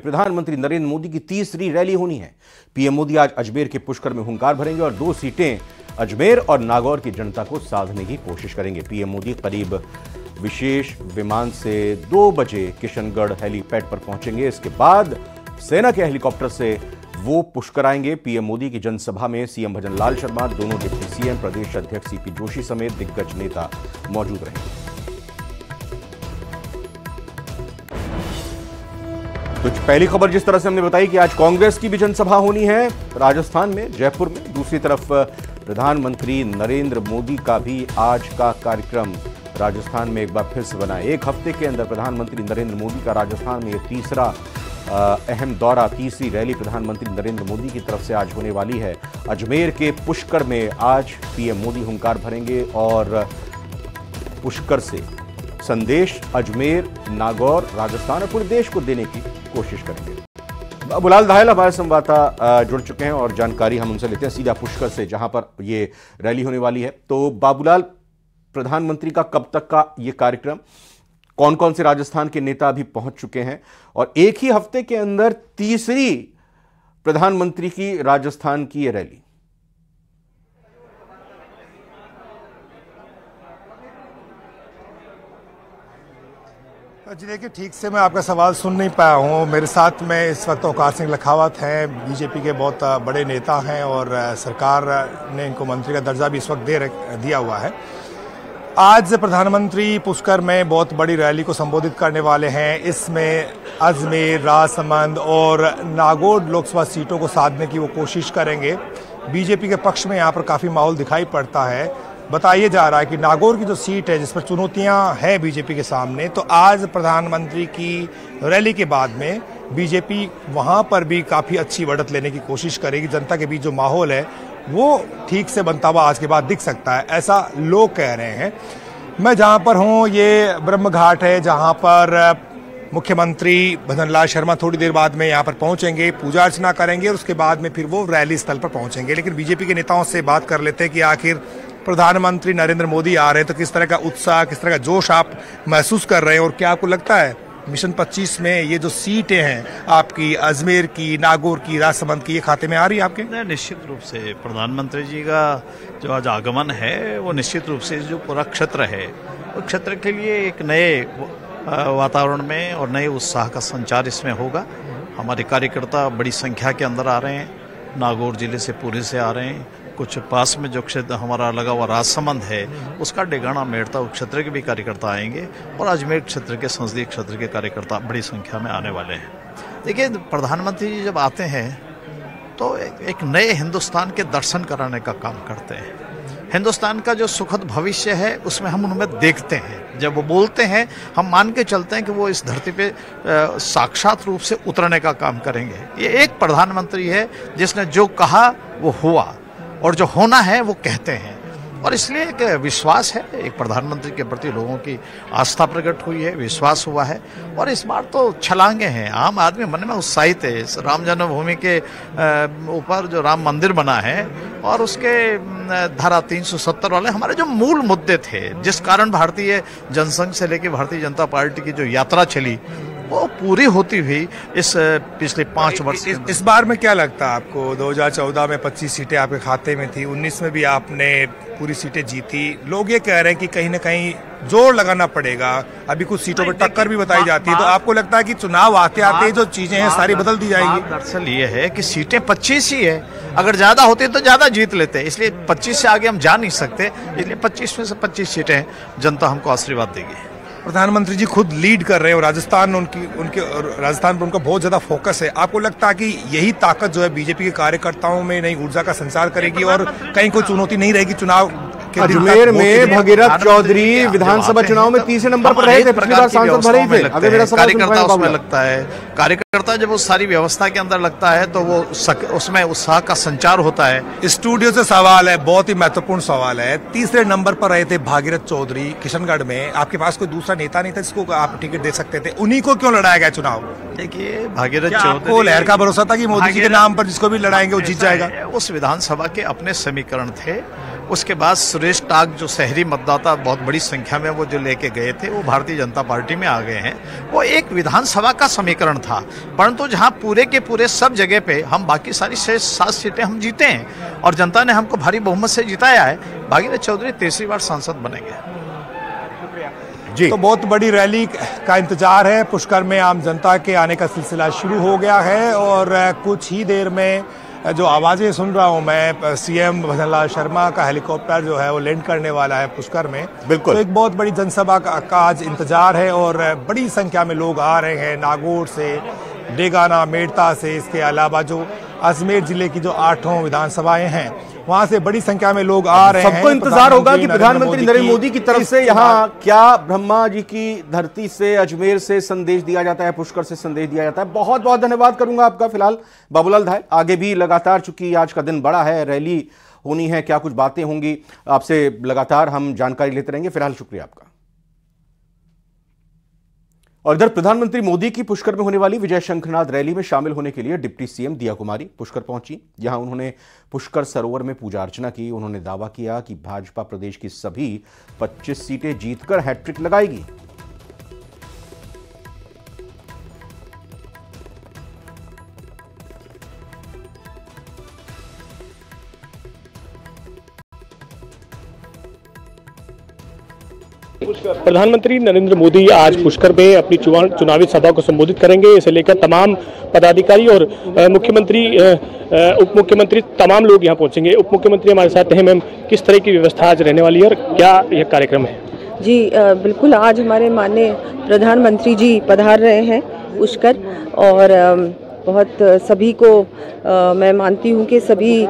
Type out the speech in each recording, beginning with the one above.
प्रधानमंत्री नरेंद्र मोदी की तीसरी रैली होनी है। पीएम मोदी आज अजमेर के पुष्कर में हुंकार भरेंगे और 2 सीटें अजमेर और नागौर की जनता को साधने की कोशिश करेंगे। पीएम मोदी करीब विशेष विमान से 2 बजे किशनगढ़ हेलीपैड पर पहुंचेंगे। इसके बाद सेना के हेलीकॉप्टर से वो पुष्कर आएंगे। पीएम मोदी की जनसभा में सीएम भजनलाल शर्मा, दोनों डिप्टी सीएम, प्रदेश अध्यक्ष सीपी जोशी समेत दिग्गज नेता मौजूद रहेंगे। तो पहली खबर जिस तरह से हमने बताई कि आज कांग्रेस की भी जनसभा होनी है राजस्थान में, जयपुर में। दूसरी तरफ प्रधानमंत्री नरेंद्र मोदी का भी आज का कार्यक्रम राजस्थान में एक बार फिर से बना है। एक हफ्ते के अंदर प्रधानमंत्री नरेंद्र मोदी का राजस्थान में यह तीसरा अहम दौरा, तीसरी रैली प्रधानमंत्री नरेंद्र मोदी की तरफ से आज होने वाली है। अजमेर के पुष्कर में आज पीएम मोदी हुंकार भरेंगे और पुष्कर से संदेश अजमेर, नागौर, राजस्थान और पूरे देश को देने की कोशिश करेंगे। बाबूलाल दहायल हमारे संवाददाता जुड़ चुके हैं और जानकारी हम उनसे लेते हैं सीधा पुष्कर से, जहां पर ये रैली होने वाली है। तो बाबूलाल, प्रधानमंत्री का कब तक का ये कार्यक्रम, कौन कौन से राजस्थान के नेता अभी पहुंच चुके हैं और एक ही हफ्ते के अंदर तीसरी प्रधानमंत्री की राजस्थान की ये रैली? जी देखिए, ठीक से मैं आपका सवाल सुन नहीं पाया हूँ। मेरे साथ में इस वक्त औकार सिंह लखावत हैं, बीजेपी के बहुत बड़े नेता हैं और सरकार ने इनको मंत्री का दर्जा भी इस वक्त दिया हुआ है। आज प्रधानमंत्री पुष्कर में बहुत बड़ी रैली को संबोधित करने वाले हैं। इसमें अजमेर, राजसमंद और नागौर लोकसभा सीटों को साधने की वो कोशिश करेंगे। बीजेपी के पक्ष में यहाँ पर काफ़ी माहौल दिखाई पड़ता है। बताया जा रहा है कि नागौर की जो सीट है जिस पर चुनौतियां हैं बीजेपी के सामने, तो आज प्रधानमंत्री की रैली के बाद में बीजेपी वहां पर भी काफ़ी अच्छी बढ़त लेने की कोशिश करेगी। जनता के बीच जो माहौल है वो ठीक से बनता हुआ आज के बाद दिख सकता है, ऐसा लोग कह रहे हैं। मैं जहां पर हूं ये ब्रह्म घाट है, जहां पर मुख्यमंत्री भजनलाल शर्मा थोड़ी देर बाद में यहाँ पर पहुंचेंगे, पूजा अर्चना करेंगे और उसके बाद में फिर वो रैली स्थल पर पहुंचेंगे। लेकिन बीजेपी के नेताओं से बात कर लेते हैं कि आखिर प्रधानमंत्री नरेंद्र मोदी आ रहे हैं तो किस तरह का उत्साह, किस तरह का जोश आप महसूस कर रहे हैं और क्या आपको लगता है मिशन 25 में ये जो सीटें हैं आपकी अजमेर की, नागौर की, राजसमंद की, ये खाते में आ रही है आपके? निश्चित रूप से प्रधानमंत्री जी का जो आज आगमन है वो निश्चित रूप से जो पूरा क्षेत्र है उस क्षेत्र के लिए एक नए वातावरण में और नए उत्साह का संचार इसमें होगा। हमारे कार्यकर्ता बड़ी संख्या के अंदर आ रहे हैं, नागौर जिले से, पूरे से आ रहे हैं। कुछ पास में जो क्षेत्र हमारा लगा हुआ राजसमंद है उसका डेगाना मेड़ता उस क्षेत्र के भी कार्यकर्ता आएंगे और अजमेर क्षेत्र के, संसदीय क्षेत्र के कार्यकर्ता बड़ी संख्या में आने वाले हैं। देखिए, प्रधानमंत्री जी जब आते हैं तो एक नए हिंदुस्तान के दर्शन कराने का काम करते हैं। हिंदुस्तान का जो सुखद भविष्य है उसमें हम उनमें देखते हैं। जब वो बोलते हैं हम मान के चलते हैं कि वो इस धरती पे साक्षात रूप से उतरने का काम करेंगे। ये एक प्रधानमंत्री है जिसने जो कहा वो हुआ और जो होना है वो कहते हैं, और इसलिए एक विश्वास है, एक प्रधानमंत्री के प्रति लोगों की आस्था प्रकट हुई है, विश्वास हुआ है। और इस बार तो छलांगे हैं, आम आदमी मन में उत्साहित है। इस राम जन्मभूमि के ऊपर जो राम मंदिर बना है और उसके धारा 370 वाले हमारे जो मूल मुद्दे थे, जिस कारण भारतीय जनसंघ से लेकर भारतीय जनता पार्टी की जो यात्रा चली वो पूरी होती हुई इस पिछले 5 वर्ष। इस बार में क्या लगता है आपको? 2014 में 25 सीटें आपके खाते में थी, 19 में भी आपने पूरी सीटें जीती। लोग ये कह रहे हैं कि कहीं ना कहीं जोर लगाना पड़ेगा, अभी कुछ सीटों पर टक्कर भी बताई जाती है। तो आपको लगता है कि चुनाव आते आते जो चीजें हैं सारी बदल दी जाएंगी? दरअसल ये है कि सीटें 25 ही है, अगर ज्यादा होती तो ज्यादा जीत लेते, इसलिए 25 से आगे हम जा नहीं सकते, इसलिए 25 में से 25 सीटें जनता हमको आशीर्वाद देगी। प्रधानमंत्री जी खुद लीड कर रहे हैं और राजस्थान राजस्थान पर उनका बहुत ज्यादा फोकस है। आपको लगता है कि यही ताकत जो है बीजेपी के कार्यकर्ताओं में नई ऊर्जा का संचार करेगी और कहीं कोई चुनौती नहीं रहेगी चुनाव? अजमेर में भगीरथ चौधरी विधानसभा चुनाव में तीसरे नंबर पर रहे थे, पिछली बार सांसद भरे थे। अगर मेरा सवाल कार्यकर्ता उसमें लगता है, कार्यकर्ता जब उस सारी व्यवस्था के अंदर लगता है तो वो उसमें उत्साह का संचार होता है। स्टूडियो से सवाल है, बहुत ही महत्वपूर्ण सवाल है। तीसरे नंबर पर रहे थे भागीरथ चौधरी किशनगढ़ में, आपके पास कोई दूसरा नेता नहीं था जिसको आप टिकट दे सकते थे, उन्हीं को क्यों लड़ाया गया चुनाव? देखिए, भागीरथ चौधरी को लहर का भरोसा था कि मोदी जी के नाम पर जिसको भी लड़ाएंगे वो जीत जाएगा। उस विधानसभा के अपने समीकरण थे उसके बाद सुरेश टाक जो शहरी मतदाता बहुत बड़ी संख्या में वो जो लेके गए थे, वो भारतीय जनता पार्टी में आ गए हैं। वो एक विधानसभा का समीकरण था, परंतु जहां पूरे के पूरे सब जगह पे हम बाकी सारी 7 सीटें हम जीते हैं और जनता ने हमको भारी बहुमत से जिताया है। भागीरथ चौधरी तीसरी बार सांसद बनेंगे जी। तो बहुत बड़ी रैली का इंतजार है। पुष्कर में आम जनता के आने का सिलसिला शुरू हो गया है और कुछ ही देर में जो आवाजें सुन रहा हूं मैं, सीएम भजन लाल शर्मा का हेलीकॉप्टर जो है वो लैंड करने वाला है पुष्कर में। बिल्कुल। तो एक बहुत बड़ी जनसभा का आज इंतजार है और बड़ी संख्या में लोग आ रहे हैं नागौर से, डेगाना, मेड़ता से। इसके अलावा जो अजमेर जिले की जो 8 विधानसभाएं हैं वहां से बड़ी संख्या में लोग आ रहे हैं। सबको इंतजार होगा कि प्रधानमंत्री नरेंद्र मोदी की तरफ से यहाँ क्या ब्रह्मा जी की धरती से, अजमेर से संदेश दिया जाता है, पुष्कर से संदेश दिया जाता है। बहुत बहुत धन्यवाद करूंगा आपका। फिलहाल बाबूलाल धाय, आगे भी लगातार, चूंकि आज का दिन बड़ा है, रैली होनी है, क्या कुछ बातें होंगी, आपसे लगातार हम जानकारी लेते रहेंगे। फिलहाल शुक्रिया आपका। और इधर प्रधानमंत्री मोदी की पुष्कर में होने वाली विजय शंखनाद रैली में शामिल होने के लिए डिप्टी सीएम दिया कुमारी पुष्कर पहुंची। यहां उन्होंने पुष्कर सरोवर में पूजा अर्चना की। उन्होंने दावा किया कि भाजपा प्रदेश की सभी 25 सीटें जीतकर हैट्रिक लगाएगी। प्रधानमंत्री नरेंद्र मोदी आज पुष्कर में अपनी चुनावी सभा को संबोधित करेंगे। इसे लेकर तमाम पदाधिकारी और मुख्यमंत्री, उप मुख्यमंत्री, तमाम लोग यहां पहुंचेंगे। उप मुख्यमंत्री हमारे साथ हैं। मैम, किस तरह की व्यवस्था आज रहने वाली है और क्या यह कार्यक्रम है? जी बिल्कुल, आज हमारे माननीय प्रधानमंत्री जी पधार रहे हैं पुष्कर और बहुत सभी को मैं मानती हूं कि सभी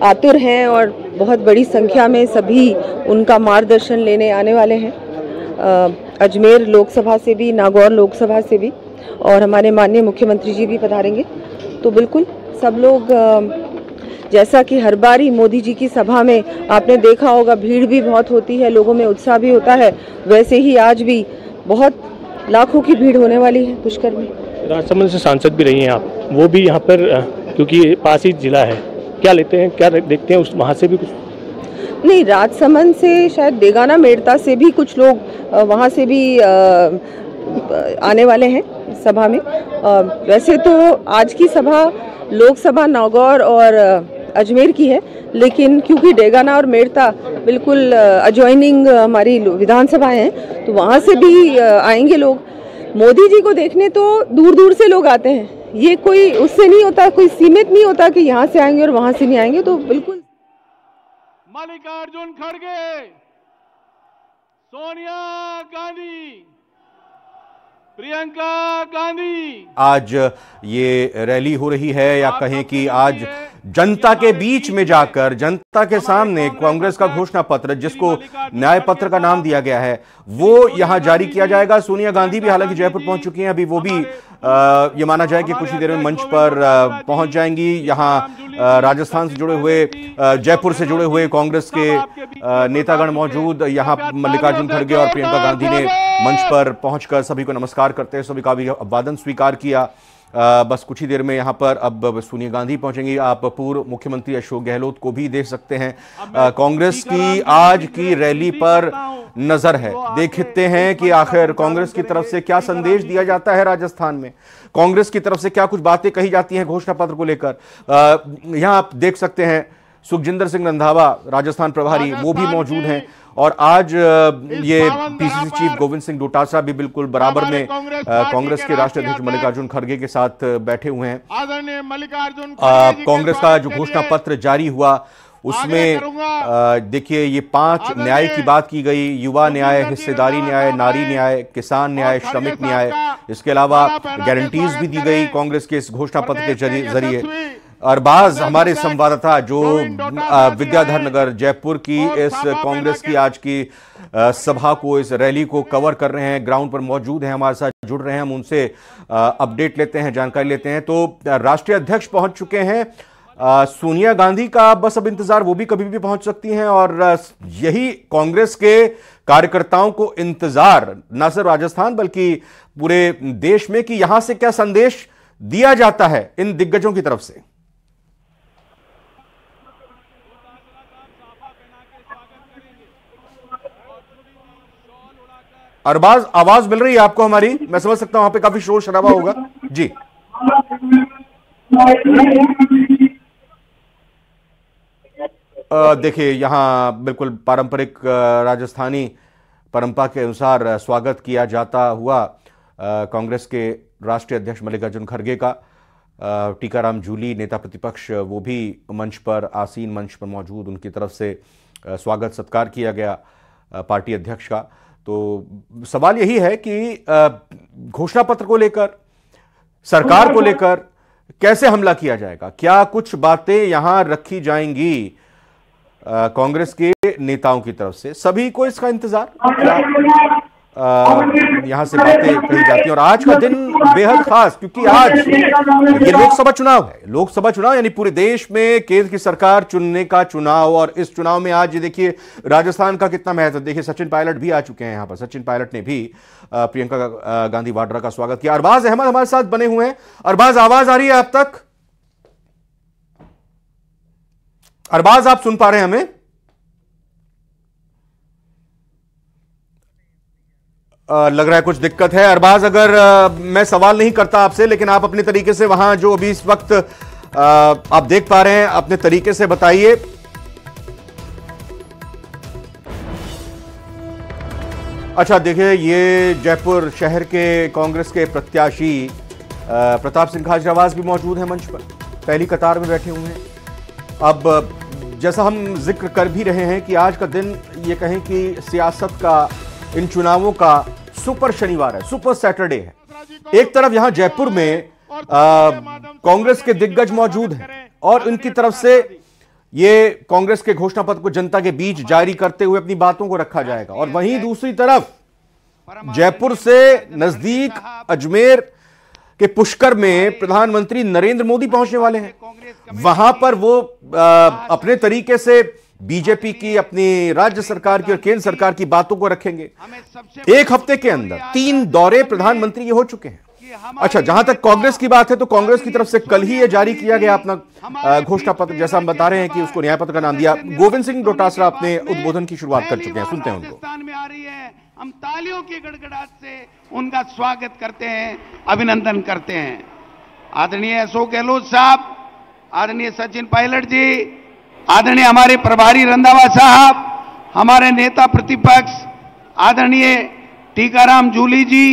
आतुर हैं और बहुत बड़ी संख्या में सभी उनका मार्गदर्शन लेने आने वाले हैं। अजमेर लोकसभा से भी, नागौर लोकसभा से भी, और हमारे माननीय मुख्यमंत्री जी भी पधारेंगे। तो बिल्कुल सब लोग, जैसा कि हर बारी मोदी जी की सभा में आपने देखा होगा भीड़ भी बहुत होती है, लोगों में उत्साह भी होता है, वैसे ही आज भी बहुत लाखों की भीड़ होने वाली है पुष्कर में। राजसमंद से सांसद भी रही हैं आप, वो भी यहाँ पर, क्योंकि पास ही जिला है, क्या लेते हैं, क्या देखते हैं, उस वहाँ से भी कुछ? नहीं, राजसमंद से शायद डेगाना, मेड़ता से भी कुछ लोग वहाँ से भी आने वाले हैं सभा में। वैसे तो आज की सभा लोकसभा नागौर और अजमेर की है, लेकिन क्योंकि डेगाना और मेड़ता बिल्कुल अजॉइनिंग हमारी विधानसभाएं हैं, तो वहाँ से भी आएंगे लोग। मोदी जी को देखने तो दूर दूर से लोग आते हैं, ये कोई उससे नहीं होता, कोई सीमित नहीं होता कि यहाँ से आएंगे और वहाँ से नहीं आएंगे। तो बिल्कुल मल्लिकार्जुन खड़गे, सोनिया गांधी, प्रियंका गांधी। आज ये रैली हो रही है, या कहें कि आज जनता के बीच में जाकर, जनता के सामने कांग्रेस का घोषणा पत्र, जिसको न्याय पत्र का नाम दिया गया है, वो यहां जारी किया जाएगा। सोनिया गांधी भी हालांकि जयपुर पहुंच चुकी हैं, अभी वो भी ये माना जाए कि कुछ ही देर में मंच पर पहुंच जाएंगी। यहां राजस्थान से जुड़े हुए, जयपुर से जुड़े हुए कांग्रेस के नेतागण मौजूद। यहां मल्लिकार्जुन खड़गे और प्रियंका गांधी ने मंच पर पहुंचकर सभी को नमस्कार करते हैं, सभी का अभिवादन स्वीकार किया। बस कुछ ही देर में यहां पर अब सोनिया गांधी पहुंचेंगी। आप पूर्व मुख्यमंत्री अशोक गहलोत को भी देख सकते हैं। कांग्रेस की आज की रैली पर नजर है, देखते हैं कि आखिर कांग्रेस की तरफ से क्या संदेश दिया जाता है राजस्थान में, कांग्रेस की तरफ से क्या कुछ बातें कही जाती हैं घोषणा पत्र को लेकर। यहां आप देख सकते हैं सुखजिंदर सिंह रंधावा, राजस्थान प्रभारी, वो भी मौजूद हैं। और आज ये पीसीसी चीफ गोविंद सिंह डोटासरा भी बिल्कुल बराबर में कांग्रेस के राष्ट्रीय अध्यक्ष मल्लिकार्जुन खड़गे के साथ बैठे हुए हैं। कांग्रेस का जो घोषणा पत्र जारी हुआ उसमें देखिए ये 5 न्याय की बात की गई, युवा न्याय, हिस्सेदारी न्याय, नारी न्याय, किसान न्याय, श्रमिक न्याय। इसके अलावा गारंटीज भी दी गई कांग्रेस के इस घोषणा पत्र के जरिए। अरबाज हमारे संवाददाता जो विद्याधर नगर जयपुर की इस कांग्रेस की आज की सभा को, इस रैली को कवर कर रहे हैं, ग्राउंड पर मौजूद हैं, हमारे साथ जुड़ रहे हैं, हम उनसे अपडेट लेते हैं, जानकारी लेते हैं। तो राष्ट्रीय अध्यक्ष पहुंच चुके हैं, सोनिया गांधी का बस अब इंतजार, वो भी कभी भी पहुंच सकती हैं। और यही कांग्रेस के कार्यकर्ताओं को इंतजार न सिर्फ राजस्थान बल्कि पूरे देश में, कि यहां से क्या संदेश दिया जाता है इन दिग्गजों की तरफ से। अरबाज, आवाज मिल रही है आपको हमारी? मैं समझ सकता हूं वहां पे काफी शोर शराबा होगा जी। देखिए यहां बिल्कुल पारंपरिक राजस्थानी परंपरा के अनुसार स्वागत किया जाता हुआ कांग्रेस के राष्ट्रीय अध्यक्ष मल्लिकार्जुन खड़गे का। टीकाराम जूली नेता प्रतिपक्ष वो भी मंच पर आसीन, मंच पर मौजूद, उनकी तरफ से स्वागत सत्कार किया गया पार्टी अध्यक्ष का। तो सवाल यही है कि घोषणा पत्र को लेकर, सरकार को लेकर कैसे हमला किया जाएगा? क्या कुछ बातें यहां रखी जाएंगी कांग्रेस के नेताओं की तरफ से? सभी को इसका इंतजार, यहां से बातें कही जाती हैं। और आज का दिन बेहद खास, क्योंकि आज ये लोकसभा चुनाव है। लोकसभा चुनाव यानी पूरे देश में केंद्र की सरकार चुनने का चुनाव। और इस चुनाव में आज ये देखिए राजस्थान का कितना महत्व। देखिए सचिन पायलट भी आ चुके हैं यहाँ पर। सचिन पायलट ने भी प्रियंका गांधी वाड्रा का स्वागत किया। अरबाज अहमद हमारे साथ बने हुए हैं। अरबाज, आवाज आ रही है आप तक? अरबाज, आप सुन पा रहे हैं हमें? लग रहा है कुछ दिक्कत है। अरबाज, अगर मैं सवाल नहीं करता आपसे, लेकिन आप अपने तरीके से वहां जो अभी इस वक्त आप देख पा रहे हैं, अपने तरीके से बताइए। अच्छा, देखिए ये जयपुर शहर के कांग्रेस के प्रत्याशी प्रताप सिंह खाचरियावास भी मौजूद हैं मंच पर, पहली कतार में बैठे हुए हैं। अब जैसा हम जिक्र कर भी रहे हैं कि आज का दिन ये कहें कि सियासत का, इन चुनावों का सुपर शनिवार है, सुपर सैटरडे है। एक तरफ यहां जयपुर में कांग्रेस के दिग्गज मौजूद हैं और उनकी तरफ से ये कांग्रेस के घोषणा पत्र को जनता के बीच जारी करते हुए अपनी बातों को रखा जाएगा। और वहीं दूसरी तरफ जयपुर से नजदीक अजमेर के पुष्कर में प्रधानमंत्री नरेंद्र मोदी पहुंचने वाले हैं। वहां पर वो अपने तरीके से बीजेपी की, अपनी राज्य सरकार की और केंद्र सरकार की बातों को रखेंगे। एक हफ्ते के अंदर 3 दौरे प्रधानमंत्री ये हो चुके हैं। अच्छा, जहां तक कांग्रेस की बात है तो कांग्रेस की तरफ से कल ही ये जारी किया गया अपना घोषणा पत्र, जैसा हम बता रहे हैं कि उसको न्याय पत्र का नाम दिया। गोविंद सिंह डोटासरा अपने उद्बोधन की शुरुआत कर चुके हैं, सुनते हैं उनको। हम तालियों की गड़गड़ाहट से उनका स्वागत करते हैं, अभिनंदन करते हैं। आदरणीय अशोक गहलोत साहब, आदरणीय सचिन पायलट जी, आदरणीय हमारे प्रभारी रंधावा साहब, हमारे नेता प्रतिपक्ष आदरणीय टीकाराम जूली जी,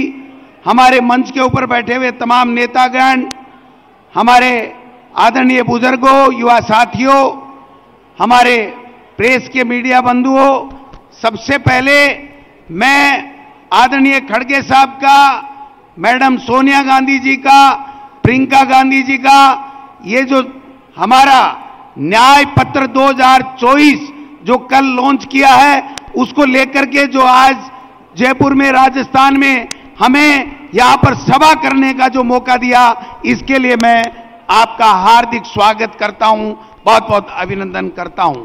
हमारे मंच के ऊपर बैठे हुए तमाम नेतागण, हमारे आदरणीय बुजुर्गों, युवा साथियों, हमारे प्रेस के मीडिया बंधुओं, सबसे पहले मैं आदरणीय खड़गे साहब का, मैडम सोनिया गांधी जी का, प्रियंका गांधी जी का ये जो हमारा न्याय पत्र 2024 जो कल लॉन्च किया है, उसको लेकर के जो आज जयपुर में, राजस्थान में हमें यहां पर सभा करने का जो मौका दिया, इसके लिए मैं आपका हार्दिक स्वागत करता हूं, बहुत बहुत अभिनंदन करता हूं।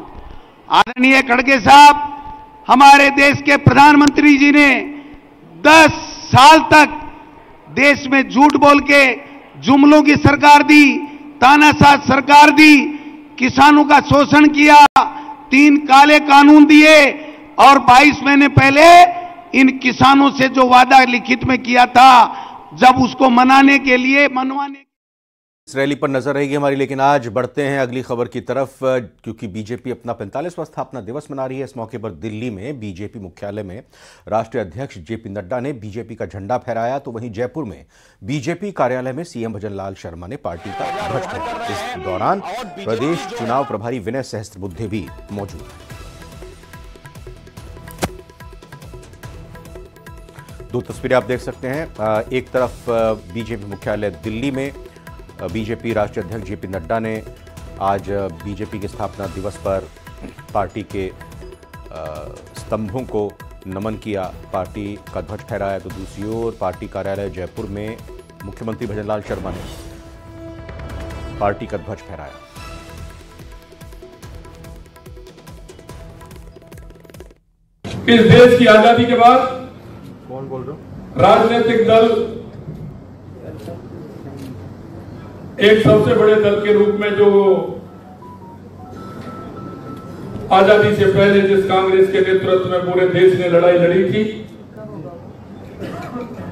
आदरणीय खड़गे साहब, हमारे देश के प्रधानमंत्री जी ने 10 साल तक देश में झूठ बोल के जुमलों की सरकार दी, तानाशाह सरकार दी, किसानों का शोषण किया, 3 काले कानून दिए और 22 महीने पहले इन किसानों से जो वादा लिखित में किया था, जब उसको मनवाने इस रैली पर नजर रहेगी हमारी। लेकिन आज बढ़ते हैं अगली खबर की तरफ, क्योंकि बीजेपी अपना 45वां स्थापना दिवस मना रही है। इस मौके पर दिल्ली में बीजेपी मुख्यालय में राष्ट्रीय अध्यक्ष जेपी नड्डा ने बीजेपी का झंडा फहराया, तो वहीं जयपुर में बीजेपी कार्यालय में सीएम भजनलाल शर्मा ने पार्टी का ध्वज फहराया। इस दौरान प्रदेश चुनाव प्रभारी विनय सहस्त्रबुद्धे भी मौजूद हैं। 2 तस्वीरें आप देख सकते हैं। एक तरफ बीजेपी मुख्यालय दिल्ली में बीजेपी राष्ट्रीय अध्यक्ष जेपी नड्डा ने आज बीजेपी के स्थापना दिवस पर पार्टी के स्तंभों को नमन किया, पार्टी का ध्वज फहराया। तो दूसरी ओर पार्टी कार्यालय जयपुर में मुख्यमंत्री भजनलाल शर्मा ने पार्टी का ध्वज फहराया। इस देश की आजादी के बाद कौन बोल रहे हो, राजनीतिक दल एक सबसे बड़े दल के रूप में जो आजादी से पहले जिस कांग्रेस के नेतृत्व में पूरे देश ने लड़ाई लड़ी थी,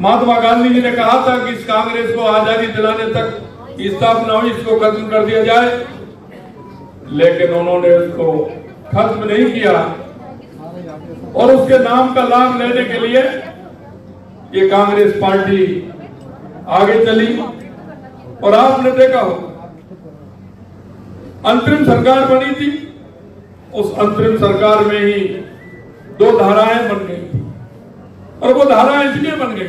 महात्मा गांधी जी ने कहा था कि इस कांग्रेस को आजादी दिलाने तक स्थापना हुई, इसको खत्म कर दिया जाए, लेकिन उन्होंने उसको खत्म नहीं किया और उसके नाम का लाभ लेने के लिए ये कांग्रेस पार्टी आगे चली। और आपने देखा हो अंतरिम सरकार बनी थी, उस अंतरिम सरकार में ही 2 धाराएं बन गई और वो धाराएं इसलिए बन गई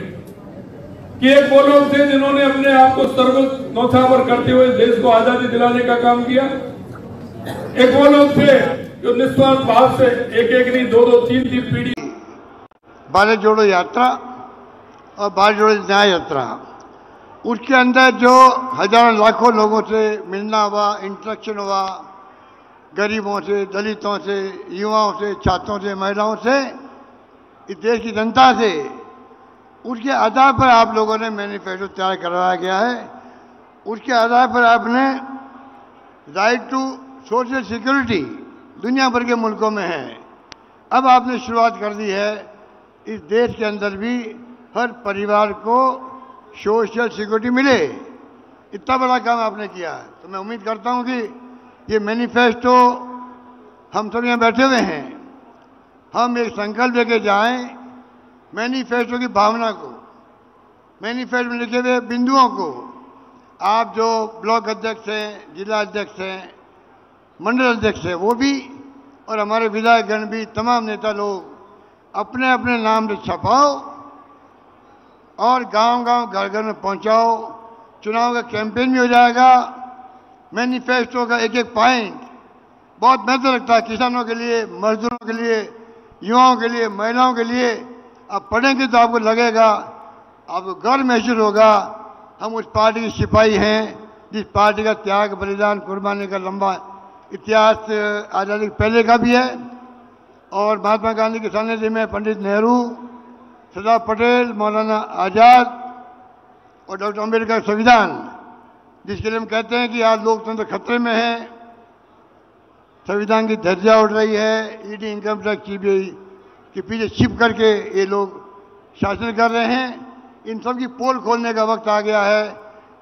कि एक वो लोग थे जिन्होंने अपने आप को सर्वोच्च न्योछावर करते हुए देश को आजादी दिलाने का काम किया, एक वो लोग थे जो निस्वार्थ भाव से एक नहीं 2 3 पीढ़ी भारत जोड़ो यात्रा और भारत जोड़ो न्याय यात्रा, उसके अंदर जो हजारों लाखों लोगों से मिलना हुआ, इंटरेक्शन हुआ, गरीबों से, दलितों से, युवाओं से, छात्रों से, महिलाओं से, इस देश की जनता से, उसके आधार पर आप लोगों ने मैनिफेस्टो तैयार करवाया गया है। उसके आधार पर आपने राइट टू सोशल सिक्योरिटी दुनिया भर के मुल्कों में है, अब आपने शुरुआत कर दी है इस देश के अंदर भी हर परिवार को सोशल सिक्योरिटी मिले। इतना बड़ा काम आपने किया है, तो मैं उम्मीद करता हूं कि ये मैनिफेस्टो हम सब यहाँ बैठे हुए हैं, हम एक संकल्प लेके जाएं, मैनिफेस्टो की भावना को, मैनिफेस्टो में लिखे हुए बिंदुओं को, आप जो ब्लॉक अध्यक्ष हैं, जिला अध्यक्ष हैं, मंडल अध्यक्ष हैं, वो भी, और हमारे विधायकगण भी, तमाम नेता लोग अपने अपने नाम से छपाओ और गांव-गांव, घर-घर में पहुंचाओ। चुनाव का कैंपेन भी हो जाएगा। मैनिफेस्टो का एक एक पॉइंट बहुत बेहतर लगता है, किसानों के लिए, मजदूरों के लिए, युवाओं के लिए, महिलाओं के लिए। आप पढ़ेंगे तो आपको लगेगा, आपको गर्व महसूस होगा, हम उस पार्टी के सिपाही हैं जिस पार्टी का त्याग, बलिदान, कुर्बानी का लंबा इतिहास आज़ादी पहले का भी है। और महात्मा गांधी के सानिध्य में पंडित नेहरू, सरदार पटेल, मौलाना आजाद और डॉक्टर अम्बेडकर संविधान, जिसके लिए हम कहते हैं कि आज लोकतंत्र खतरे में है, संविधान की धज्जियां उड़ रही है, ईडी, इनकम टैक्स, सीबीआई के पीछे छिप करके ये लोग शासन कर रहे हैं। इन सब की पोल खोलने का वक्त आ गया है।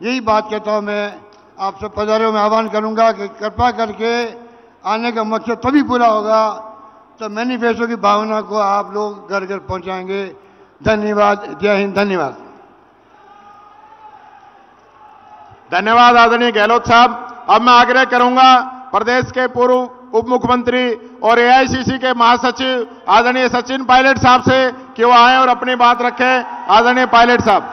यही बात कहता हूं मैं आप सब पधारों में आह्वान करूंगा कि कृपा करके आने का मकसद तभी पूरा होगा तो मैनिफेस्टो की भावना को आप लोग घर घर पहुंचाएंगे। धन्यवाद। जय हिंद। धन्यवाद। धन्यवाद आदरणीय गहलोत साहब। अब मैं आग्रह करूंगा प्रदेश के पूर्व उप मुख्यमंत्री और एआईसीसी के महासचिव आदरणीय सचिन पायलट साहब से कि वो आए और अपनी बात रखें। आदरणीय पायलट साहब।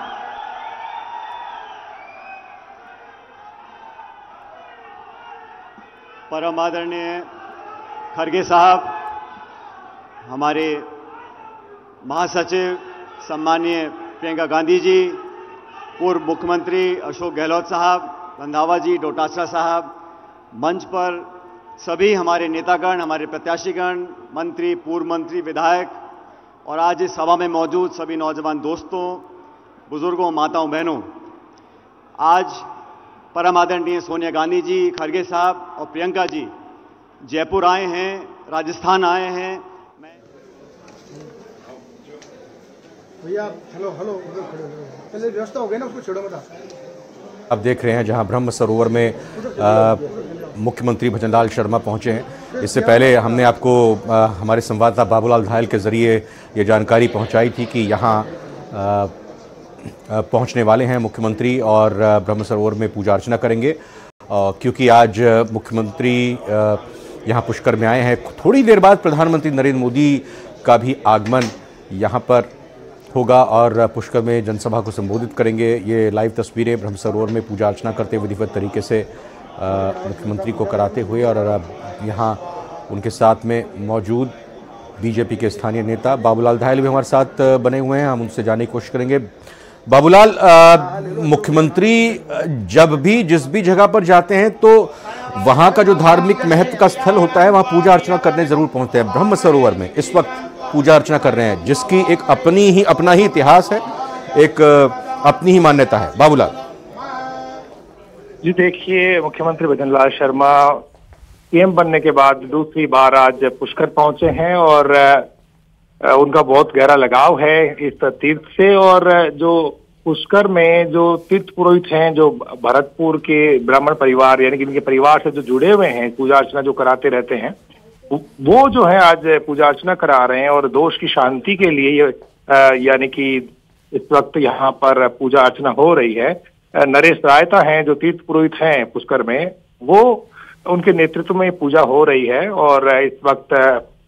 परम आदरणीय खड़गे साहब, हमारे महासचिव सम्माननीय प्रियंका गांधी जी, पूर्व मुख्यमंत्री अशोक गहलोत साहब, रंधावा जी, डोटासरा साहब, मंच पर सभी हमारे नेतागण, हमारे प्रत्याशीगण, मंत्री, पूर्व मंत्री, विधायक और आज इस सभा में मौजूद सभी नौजवान दोस्तों, बुजुर्गों, माताओं, बहनों, आज परम आदरणीय सोनिया गांधी जी, खड़गे साहब और प्रियंका जी जयपुर आए हैं, राजस्थान आए हैं। भैया हेलो पहले व्यवस्था हो गई ना, उसको छोड़ो मत। अब देख रहे हैं जहां ब्रह्म सरोवर में मुख्यमंत्री भजनलाल शर्मा पहुंचे हैं। इससे पहले हमने आपको हमारे संवाददाता बाबूलाल धायल के जरिए ये जानकारी पहुंचाई थी कि यहां पहुंचने वाले हैं मुख्यमंत्री और ब्रह्म सरोवर में पूजा अर्चना करेंगे। क्योंकि आज मुख्यमंत्री यहां पुष्कर में आए हैं, थोड़ी देर बाद प्रधानमंत्री नरेंद्र मोदी का भी आगमन यहां पर होगा और पुष्कर में जनसभा को संबोधित करेंगे। ये लाइव तस्वीरें ब्रह्म सरोवर में पूजा अर्चना करते हुए विधिवत तरीके से मुख्यमंत्री को कराते हुए, और यहाँ उनके साथ में मौजूद बीजेपी के स्थानीय नेता बाबूलाल धायल भी हमारे साथ बने हुए हैं। हम उनसे जानने की कोशिश करेंगे। बाबूलाल, मुख्यमंत्री जब भी जिस भी जगह पर जाते हैं तो वहाँ का जो धार्मिक महत्व का स्थल होता है वहाँ पूजा अर्चना करने जरूर पहुँचते हैं। ब्रह्म सरोवर में इस वक्त पूजा अर्चना कर रहे हैं, जिसकी एक अपना ही इतिहास है, एक अपनी ही मान्यता है। बाबूलाल जी, देखिए, मुख्यमंत्री भजनलाल शर्मा पीएम बनने के बाद दूसरी बार आज पुष्कर पहुंचे हैं और उनका बहुत गहरा लगाव है इस तीर्थ से। और जो पुष्कर में जो तीर्थ पुरोहित हैं, जो भरतपुर के ब्राह्मण परिवार यानी कि इनके परिवार से जो जुड़े हुए हैं, पूजा अर्चना जो कराते रहते हैं, वो जो है आज पूजा अर्चना करा रहे हैं। और दोष की शांति के लिए यानी कि इस वक्त यहाँ पर पूजा अर्चना हो रही है। नरेश रायता हैं जो तीर्थ पुरोहित हैं पुष्कर में, वो उनके नेतृत्व में पूजा हो रही है। और इस वक्त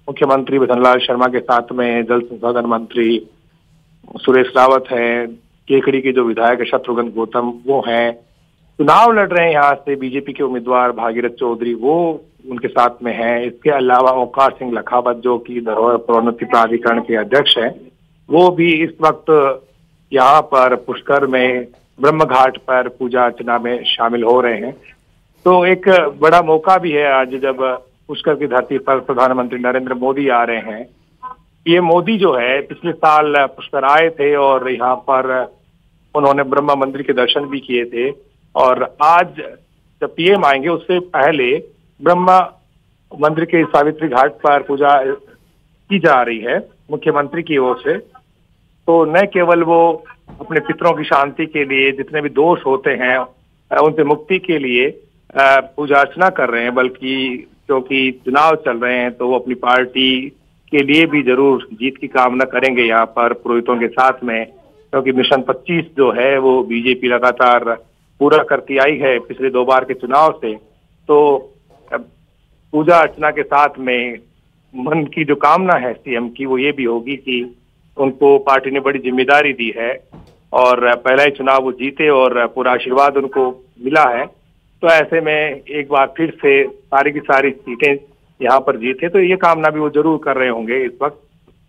मुख्यमंत्री भजनलाल शर्मा के साथ में जल संसाधन मंत्री सुरेश रावत हैं, केकड़ी के जो विधायक है शत्रुघ्न गौतम वो हैं, चुनाव लड़ रहे हैं यहाँ से बीजेपी के उम्मीदवार भागीरथ चौधरी, वो उनके साथ में हैं। इसके अलावा ओंकार सिंह लखावत जो कि धरोहर प्रोन्नति प्राधिकरण के अध्यक्ष हैं, वो भी इस वक्त यहाँ पर पुष्कर में ब्रह्म घाट पर पूजा अर्चना में शामिल हो रहे हैं। तो एक बड़ा मौका भी है आज जब पुष्कर की धरती पर प्रधानमंत्री नरेंद्र मोदी आ रहे हैं। ये मोदी जो है पिछले साल पुष्कर आए थे और यहाँ पर उन्होंने ब्रह्मा मंदिर के दर्शन भी किए थे। और आज जब पीएम आएंगे उससे पहले ब्रह्मा मंदिर के सावित्री घाट पर पूजा की जा रही है मुख्यमंत्री की ओर से। तो न केवल वो अपने पितरों की शांति के लिए, जितने भी दोष होते हैं उनसे मुक्ति के लिए पूजा अर्चना कर रहे हैं, बल्कि क्योंकि चुनाव चल रहे हैं तो वो अपनी पार्टी के लिए भी जरूर जीत की कामना करेंगे यहाँ पर पुरोहितों के साथ में। क्योंकि मिशन 25 जो है वो बीजेपी लगातार पूरा करती आई है पिछले 2 बार के चुनाव से। तो पूजा अर्चना के साथ में मन की जो कामना है सीएम की वो ये भी होगी कि उनको पार्टी ने बड़ी जिम्मेदारी दी है और पहला ही चुनाव वो जीते और पूरा आशीर्वाद उनको मिला है। तो ऐसे में एक बार फिर से सारी की सारी सीटें यहाँ पर जीते, तो ये कामना भी वो जरूर कर रहे होंगे इस वक्त।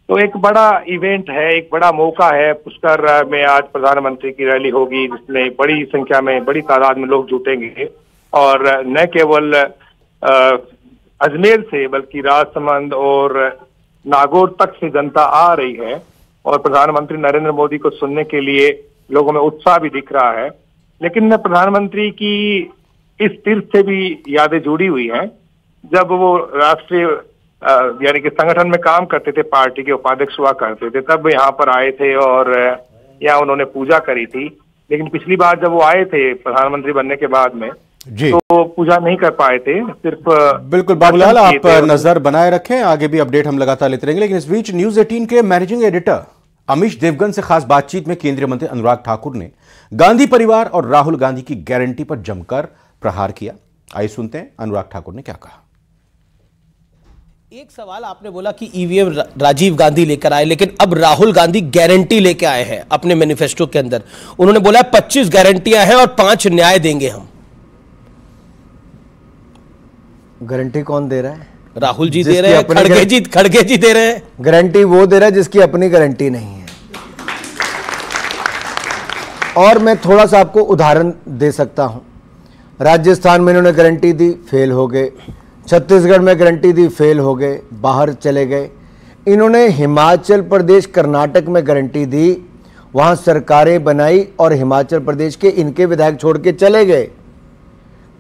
तो एक बड़ा इवेंट है, एक बड़ा मौका है। पुष्कर में आज प्रधानमंत्री की रैली होगी जिसमें बड़ी संख्या में, बड़ी तादाद में लोग जुटेंगे। और न केवल अजमेर से बल्कि राजसमंद और नागौर तक से जनता आ रही है और प्रधानमंत्री नरेंद्र मोदी को सुनने के लिए लोगों में उत्साह भी दिख रहा है। लेकिन प्रधानमंत्री की इस तीर्थ से भी यादें जुड़ी हुई हैं। जब वो राष्ट्रीय यानी कि संगठन में काम करते थे, पार्टी के उपाध्यक्ष हुआ करते थे, तब यहाँ पर आए थे और यहाँ उन्होंने पूजा करी थी। लेकिन पिछली बार जब वो आए थे प्रधानमंत्री बनने के बाद में जी, तो पूजा नहीं कर पाए थे, सिर्फ बिल्कुल बाबूलाल आप नजर बनाए रखें, आगे भी अपडेट हम लगातार लेते रहेंगे। लेकिन इस बीच न्यूज 18 के मैनेजिंग एडिटर अमीश देवगन से खास बातचीत में केंद्रीय मंत्री अनुराग ठाकुर ने गांधी परिवार और राहुल गांधी की गारंटी पर जमकर प्रहार किया। आइए सुनते हैं अनुराग ठाकुर ने क्या कहा। एक सवाल आपने बोला कि ईवीएम राजीव गांधी लेकर आए, लेकिन अब राहुल गांधी गारंटी लेकर आए हैं अपने मैनिफेस्टो के अंदर। उन्होंने बोला 25 गारंटियां हैं और 5 न्याय देंगे हम। गारंटी कौन दे रहा है? राहुल जी दे रहे हैं, खड़गे जी दे रहे हैं। गारंटी वो दे रहा है जिसकी अपनी गारंटी नहीं है। और मैं थोड़ा सा आपको उदाहरण दे सकता हूं। राजस्थान में इन्होंने गारंटी दी, फेल हो गए। छत्तीसगढ़ में गारंटी दी, फेल हो गए, बाहर चले गए। इन्होंने हिमाचल प्रदेश, कर्नाटक में गारंटी दी, वहां सरकारें बनाई और हिमाचल प्रदेश के इनके विधायक छोड़ के चले गए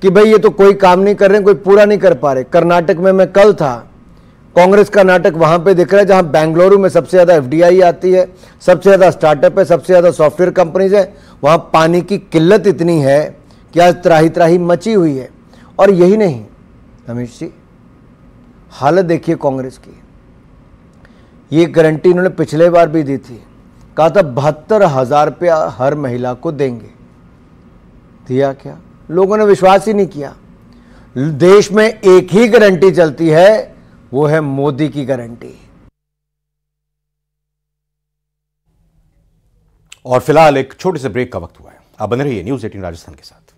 कि भाई ये तो कोई काम नहीं कर रहे, कोई पूरा नहीं कर पा रहे। कर्नाटक में मैं कल था, कांग्रेस का नाटक वहां पे दिख रहा है जहां बेंगलुरु में सबसे ज्यादा एफडीआई आती है, सबसे ज्यादा स्टार्टअप है, सबसे ज्यादा सॉफ्टवेयर कंपनीज है। वहां पानी की किल्लत इतनी है कि आज त्राही त्राही मची हुई है। और यही नहीं अमीश जी, हालत देखिए कांग्रेस की। ये गारंटी इन्होंने पिछले बार भी दी थी, कहा था 72,000 रुपया हर महिला को देंगे। दिया क्या? लोगों ने विश्वास ही नहीं किया। देश में एक ही गारंटी चलती है, वो है मोदी की गारंटी। और फिलहाल एक छोटे से ब्रेक का वक्त हुआ है। आप बने रहिए न्यूज 18 राजस्थान के साथ।